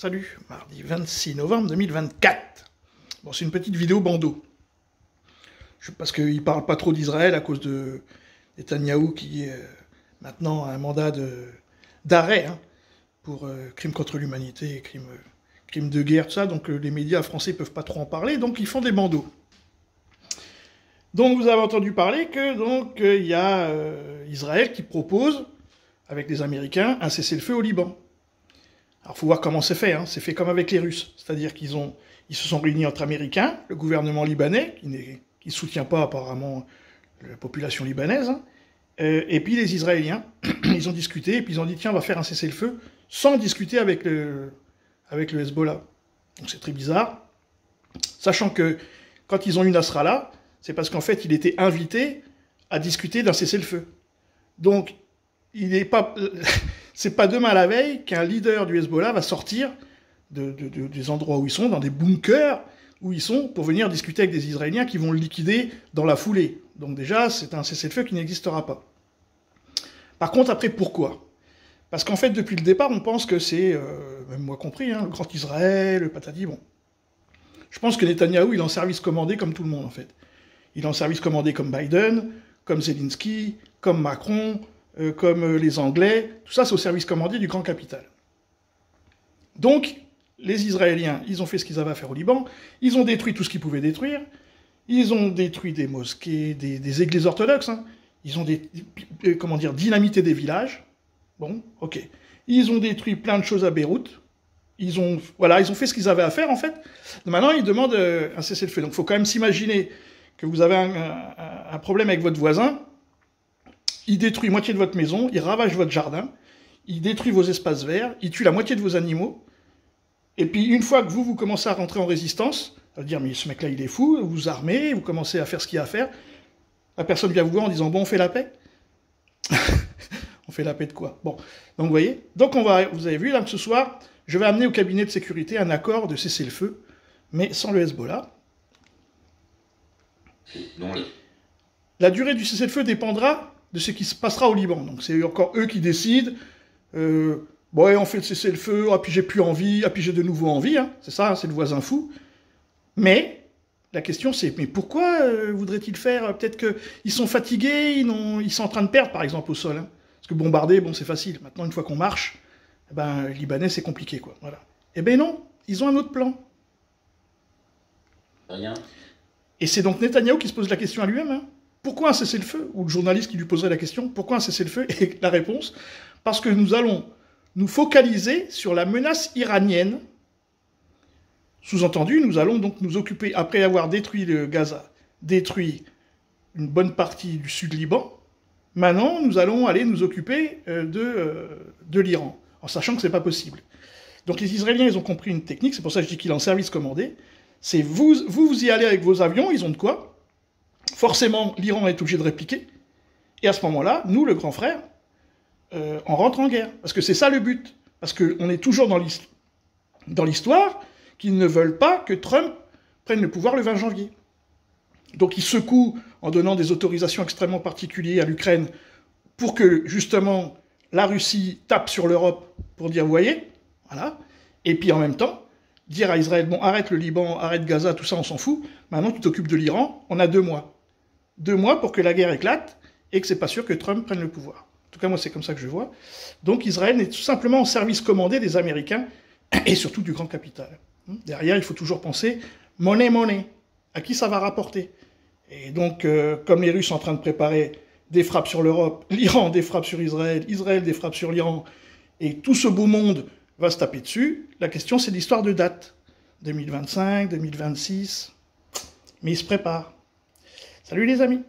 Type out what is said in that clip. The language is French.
Salut, mardi 26 novembre 2024. Bon, c'est une petite vidéo bandeau. Parce qu'il ne parle pas trop d'Israël à cause de Netanyahou qui maintenant a un mandat d'arrêt pour crimes contre l'humanité, crimes de guerre, tout ça. Donc les médias français ne peuvent pas trop en parler, donc ils font des bandeaux. Donc vous avez entendu parler que il y a Israël qui propose, avec les Américains, un cessez-le-feu au Liban. Alors, il faut voir comment c'est fait. C'est fait comme avec les Russes. C'est-à-dire qu'ils se sont réunis entre Américains, le gouvernement libanais, qui ne soutient pas apparemment la population libanaise, et puis les Israéliens. Ils ont discuté, et puis ils ont dit, tiens, on va faire un cessez-le-feu, sans discuter avec le Hezbollah. Donc c'est très bizarre. Sachant que, quand ils ont eu Nasrallah, c'est parce qu'en fait, il était invité à discuter d'un cessez-le-feu. Donc, il n'est pas... C'est pas demain la veille qu'un leader du Hezbollah va sortir des endroits où ils sont, dans des bunkers où ils sont, pour venir discuter avec des Israéliens qui vont le liquider dans la foulée. Donc déjà, c'est un cessez-le-feu qui n'existera pas. Par contre, après, pourquoi? Parce qu'en fait, depuis le départ, on pense que c'est, même moi compris, le grand Israël, le patati, bon. Je pense que Netanyahou, il est en service commandé comme tout le monde, en fait. Il est en service commandé comme Biden, comme Zelensky, comme Macron, comme les Anglais, tout ça c'est au service commandé du grand capital. Donc, les Israéliens, ils ont fait ce qu'ils avaient à faire au Liban, ils ont détruit tout ce qu'ils pouvaient détruire, ils ont détruit des mosquées, des églises orthodoxes, ils ont dynamité des villages, bon, ok. Ils ont détruit plein de choses à Beyrouth, ils ont fait ce qu'ils avaient à faire en fait. Maintenant, ils demandent un cessez-le-feu. Donc, il faut quand même s'imaginer que vous avez un problème avec votre voisin. Il détruit moitié de votre maison, il ravage votre jardin, il détruit vos espaces verts, il tue la moitié de vos animaux. Et puis, une fois que vous commencez à rentrer en résistance, à dire, mais ce mec-là, il est fou, vous vous armez, vous commencez à faire ce qu'il y a à faire, la personne vient vous voir en disant, bon, on fait la paix. On fait la paix de quoi? Bon, donc vous voyez. Donc, vous avez vu, là, que ce soir, je vais amener au cabinet de sécurité un accord de cessez-le-feu, mais sans le Hezbollah. La durée du cessez-le-feu dépendra de ce qui se passera au Liban. Donc c'est encore eux qui décident. Bon, on fait le cessez-le-feu, puis j'ai plus envie, puis j'ai de nouveau envie. C'est ça, c'est le voisin fou. Mais la question c'est, mais pourquoi voudraient-ils faire? Peut-être qu'ils sont fatigués, ils sont en train de perdre, par exemple, au sol. Parce que bombarder, bon, c'est facile. Maintenant, une fois qu'on marche, les Libanais, c'est compliqué, quoi. Voilà. Eh ben non, ils ont un autre plan. Rien. Et c'est donc Netanyahou qui se pose la question à lui-même. Pourquoi un cessez-le-feu? Ou le journaliste qui lui poserait la question, pourquoi un cessez-le-feu? Et la réponse, parce que nous allons nous focaliser sur la menace iranienne. Sous-entendu, nous allons donc nous occuper, après avoir détruit le Gaza, détruit une bonne partie du sud Liban, maintenant nous allons aller nous occuper de l'Iran, en sachant que c'est pas possible. Donc les Israéliens, ils ont compris une technique, c'est pour ça que je dis qu'il est en service commandé, c'est vous y allez avec vos avions, ils ont de quoi? Forcément, l'Iran est obligé de répliquer. Et à ce moment-là, nous, le grand frère, on rentre en guerre. Parce que c'est ça le but. Parce qu'on est toujours dans l'histoire qu'ils ne veulent pas que Trump prenne le pouvoir le 20 janvier. Donc ils secouent en donnant des autorisations extrêmement particulières à l'Ukraine pour que, justement, la Russie tape sur l'Europe pour dire, vous voyez, voilà. Et puis en même temps, dire à Israël, bon, arrête le Liban, arrête Gaza, tout ça, on s'en fout. Maintenant, tu t'occupes de l'Iran, on a 2 mois. 2 mois pour que la guerre éclate et que c'est pas sûr que Trump prenne le pouvoir. En tout cas, moi, c'est comme ça que je vois. Donc, Israël est tout simplement en service commandé des Américains et surtout du grand capital. Derrière, il faut toujours penser monnaie. À qui ça va rapporter? Et donc, comme les Russes sont en train de préparer des frappes sur l'Europe, l'Iran des frappes sur Israël, Israël des frappes sur l'Iran, et tout ce beau monde va se taper dessus, la question, c'est l'histoire de date. 2025, 2026. Mais ils se préparent. Salut les amis!